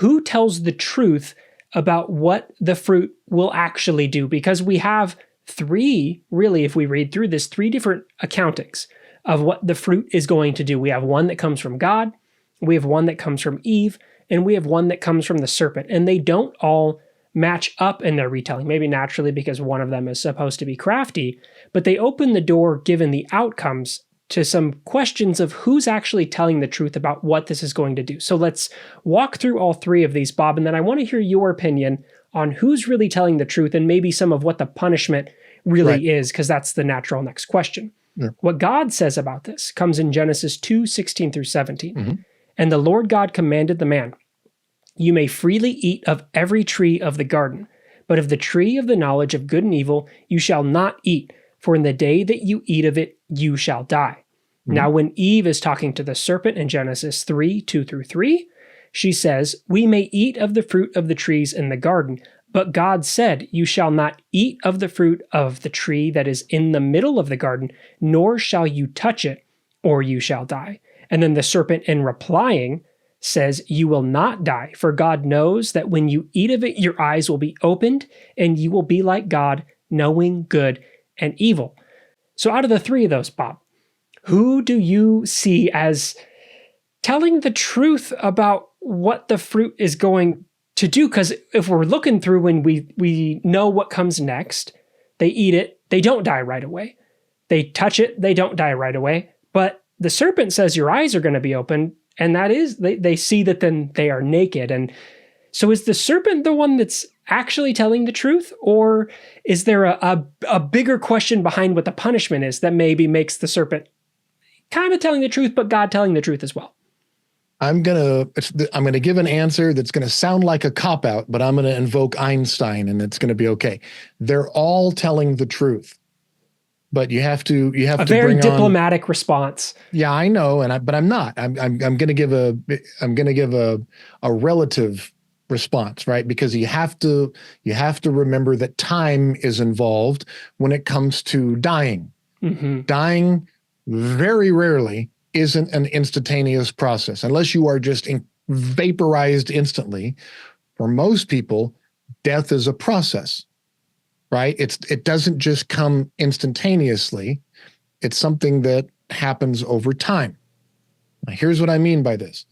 who tells the truth about what the fruit will actually do? Because we have three, really, if we read through this, three different accountings of what the fruit is going to do. We have one that comes from God, we have one that comes from Eve, and we have one that comes from the serpent. And they don't all match up in their retelling, maybe naturally because one of them is supposed to be crafty, but they open the door, given the outcomes, to some questions of who's actually telling the truth about what this is going to do. So let's walk through all three of these, Bob, and then I want to hear your opinion on who's really telling the truth and maybe some of what the punishment really is, because that's the natural next question. Yeah. What God says about this comes in Genesis 2:16 through 17. Mm-hmm. And the Lord God commanded the man, "You may freely eat of every tree of the garden, but of the tree of the knowledge of good and evil you shall not eat, for in the day that you eat of it, you shall die." Mm-hmm. Now, when Eve is talking to the serpent in Genesis 3:2 through 3, she says, "We may eat of the fruit of the trees in the garden, but God said, you shall not eat of the fruit of the tree that is in the middle of the garden, nor shall you touch it, or you shall die." And then the serpent, in replying, says, "You will not die, for God knows that when you eat of it, your eyes will be opened, and you will be like God, knowing good and evil." So out of the three of those, Bob, who do you see as telling the truth about what the fruit is going to do? Because if we're looking through when we know what comes next, they eat it, they don't die right away. They touch it, they don't die right away. But the serpent says your eyes are going to be open, and that is, they see that then they are naked. And so is the serpent the one that's actually telling the truth? Or is there a bigger question behind what the punishment is that maybe makes the serpent kind of telling the truth, but God telling the truth as well? I'm gonna give an answer that's gonna sound like a cop-out, but I'm gonna invoke Einstein, and it's gonna be okay. They're all telling the truth, but you have to a very diplomatic response. Yeah, I know, but I'm not. I'm gonna give a relative response, right? Because you have to remember that time is involved when it comes to dying. Mm-hmm. Dying very rarely isn't an instantaneous process, unless you are just vaporized instantly. For most people, death is a process, right? It doesn't just come instantaneously. It's something that happens over time. Now, here's what I mean by this.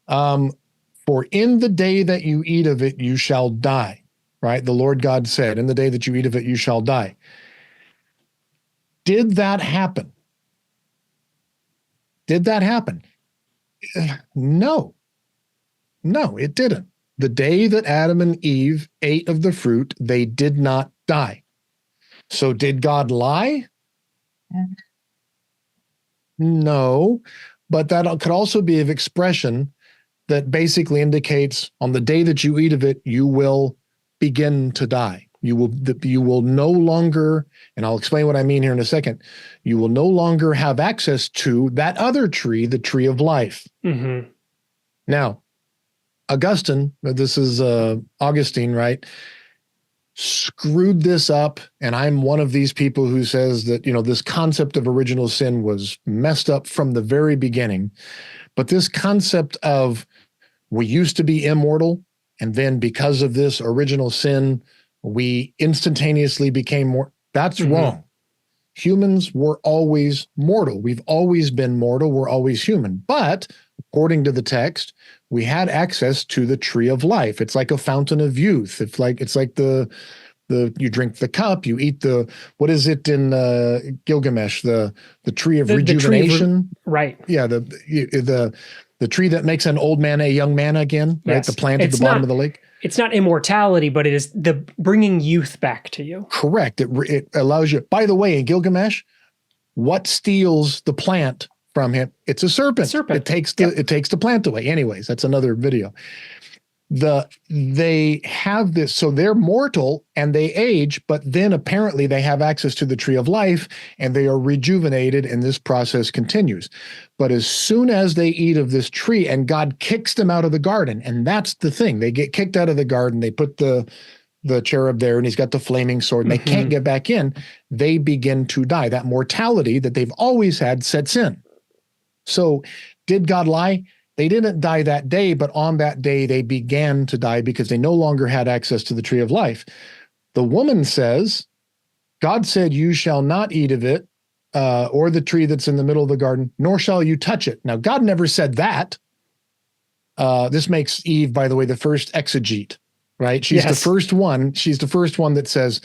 For in the day that you eat of it, you shall die, right? The Lord God said, in the day that you eat of it, you shall die. Did that happen? Did that happen? No, it didn't. The day that Adam and Eve ate of the fruit, they did not die. So did God lie? No, but that could also be an expression that basically indicates on the day that you eat of it, you will begin to die. You will no longer, and I'll explain what I mean here in a second, you will no longer have access to that other tree, the tree of life. Mm-hmm. Now, Augustine, this is Augustine, right, screwed this up, and I'm one of these people who says that, this concept of original sin was messed up from the very beginning. But this concept of we used to be immortal, and then because of this original sin, we instantaneously became more. That's wrong. Humans were always mortal. We've always been mortal. We're always human. But according to the text, we had access to the tree of life. It's like a fountain of youth. It's like the you drink the cup, you eat what is it in Gilgamesh? The tree of rejuvenation. Right. Yeah. The tree that makes an old man a young man again, right? Yes. The plant at the bottom of the lake. It's not immortality, but it is the bringing youth back to you. Correct. It allows you. By the way, in Gilgamesh, what steals the plant from him? It's a serpent. It takes the plant away. Anyways, that's another video. They have this, so they're mortal and they age, but then apparently they have access to the tree of life and they are rejuvenated, and this process continues. But as soon as they eat of this tree, and God kicks them out of the garden, and that's the thing, they get kicked out of the garden, they put the cherub there and he's got the flaming sword and they can't get back in, they begin to die. That mortality that they've always had sets in. So did God lie? They didn't die that day, but on that day they began to die because they no longer had access to the tree of life. The woman says, God said, you shall not eat of it, or the tree that's in the middle of the garden, nor shall you touch it. Now, God never said that. This makes Eve, by the way, the first exegete, right? She's the first one. She's the first one that says,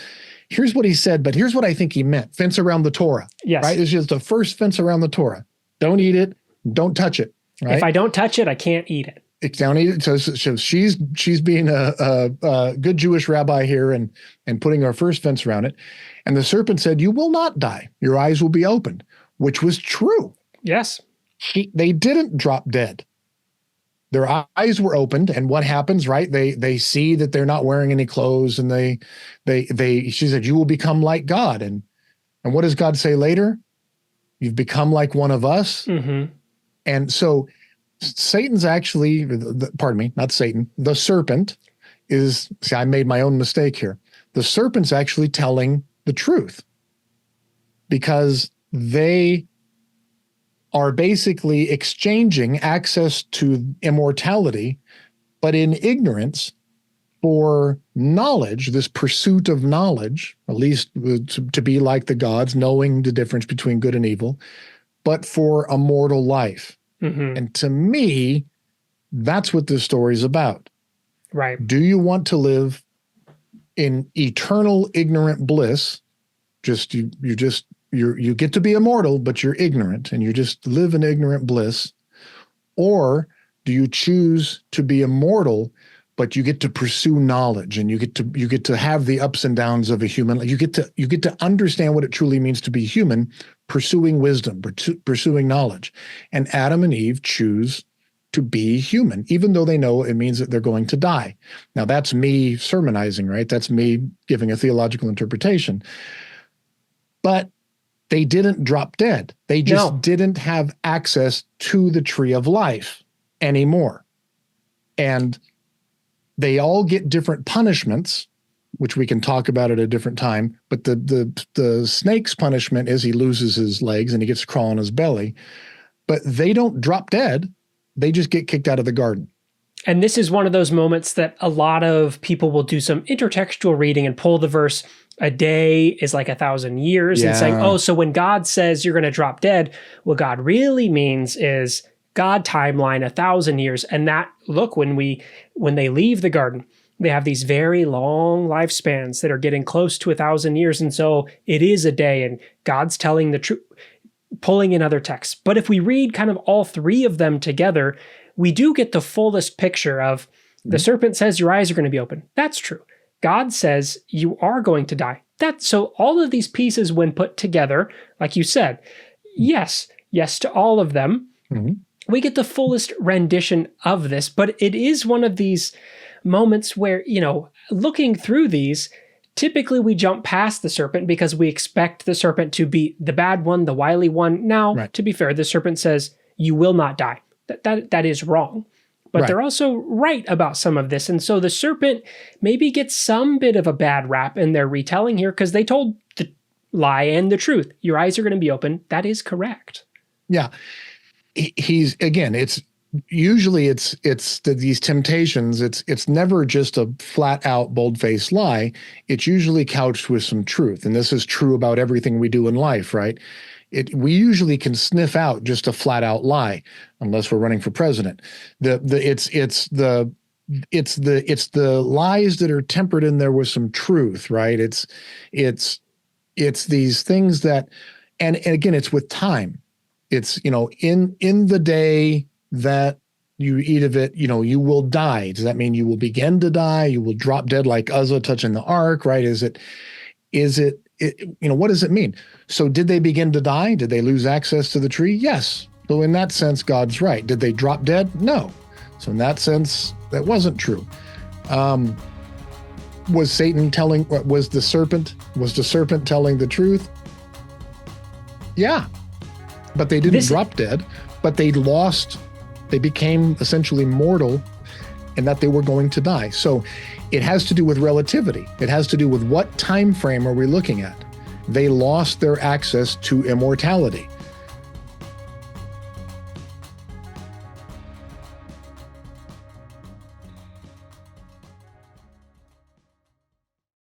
here's what he said, but here's what I think he meant. Fence around the Torah. Yes. Right? It's just the first fence around the Torah. Don't eat it. Don't touch it. Right? If I don't touch it, I can't eat it. Don't eat it. So she's being a good Jewish rabbi here and putting our first fence around it. And the serpent said, you will not die. Your eyes will be opened, which was true. Yes. They didn't drop dead. Their eyes were opened, and what happens, right? They see that they're not wearing any clothes, and she said, you will become like God. And what does God say later? You've become like one of us. Mm-hmm. And so Satan's actually, pardon me, not Satan, the serpent I made my own mistake here. The serpent's actually telling the truth because they are basically exchanging access to immortality, but in ignorance for knowledge, this pursuit of knowledge, at least to be like the gods, knowing the difference between good and evil, but for a mortal life. Mm-hmm. And to me, that's what this story is about. Right. Do you want to live in eternal ignorant bliss? You get to be immortal, but you're ignorant and you just live in ignorant bliss. Or do you choose to be immortal, but you get to pursue knowledge and you get to have the ups and downs of a human. You get to understand what it truly means to be human, pursuing wisdom, pursuing knowledge. And Adam and Eve choose to be human, even though they know it means that they're going to die. Now that's me sermonizing, right? That's me giving a theological interpretation. But they didn't drop dead. They just didn't have access to the tree of life anymore. And they all get different punishments, which we can talk about at a different time. But the snake's punishment is he loses his legs and he gets to crawl on his belly. But they don't drop dead. They just get kicked out of the garden. And this is one of those moments that a lot of people will do some intertextual reading and pull the verse, a day is like 1,000 years, and saying, oh, so when God says you're going to drop dead, what God really means is God timeline 1,000 years. And that, look, when they leave the garden, they have these very long lifespans that are getting close to 1,000 years. And so it is a day, and God's telling the truth, pulling in other texts. But if we read kind of all three of them together, we do get the fullest picture of the serpent says your eyes are going to be open. That's true. God says you are going to die. So all of these pieces, when put together, like you said, yes to all of them. Mm-hmm. We get the fullest rendition of this, but it is one of these moments where, looking through these, typically we jump past the serpent because we expect the serpent to be the bad one, the wily one. Now, To be fair, the serpent says you will not die. That is wrong. But they're also right about some of this. And so the serpent maybe gets some bit of a bad rap in their retelling here because they told the lie and the truth. Your eyes are going to be open. That is correct. Yeah. He's, again, it's usually these temptations. It's never just a flat out bold-faced lie. It's usually couched with some truth. And this is true about everything we do in life, right? We usually can sniff out just a flat out lie, unless we're running for president. It's the lies that are tempered in there with some truth, right? It's these things that, and again, it's with time. It's, in the day that you eat of it, you will die. Does that mean you will begin to die? You will drop dead like Uzzah touching the ark, right? What does it mean? So did they begin to die? Did they lose access to the tree? Yes. So in that sense, God's right. Did they drop dead? No. So in that sense, that wasn't true. Was the serpent telling the truth? Yeah. But they didn't drop dead, but they became essentially mortal in that they were going to die. So it has to do with relativity. It has to do with what time frame are we looking at. They lost their access to immortality.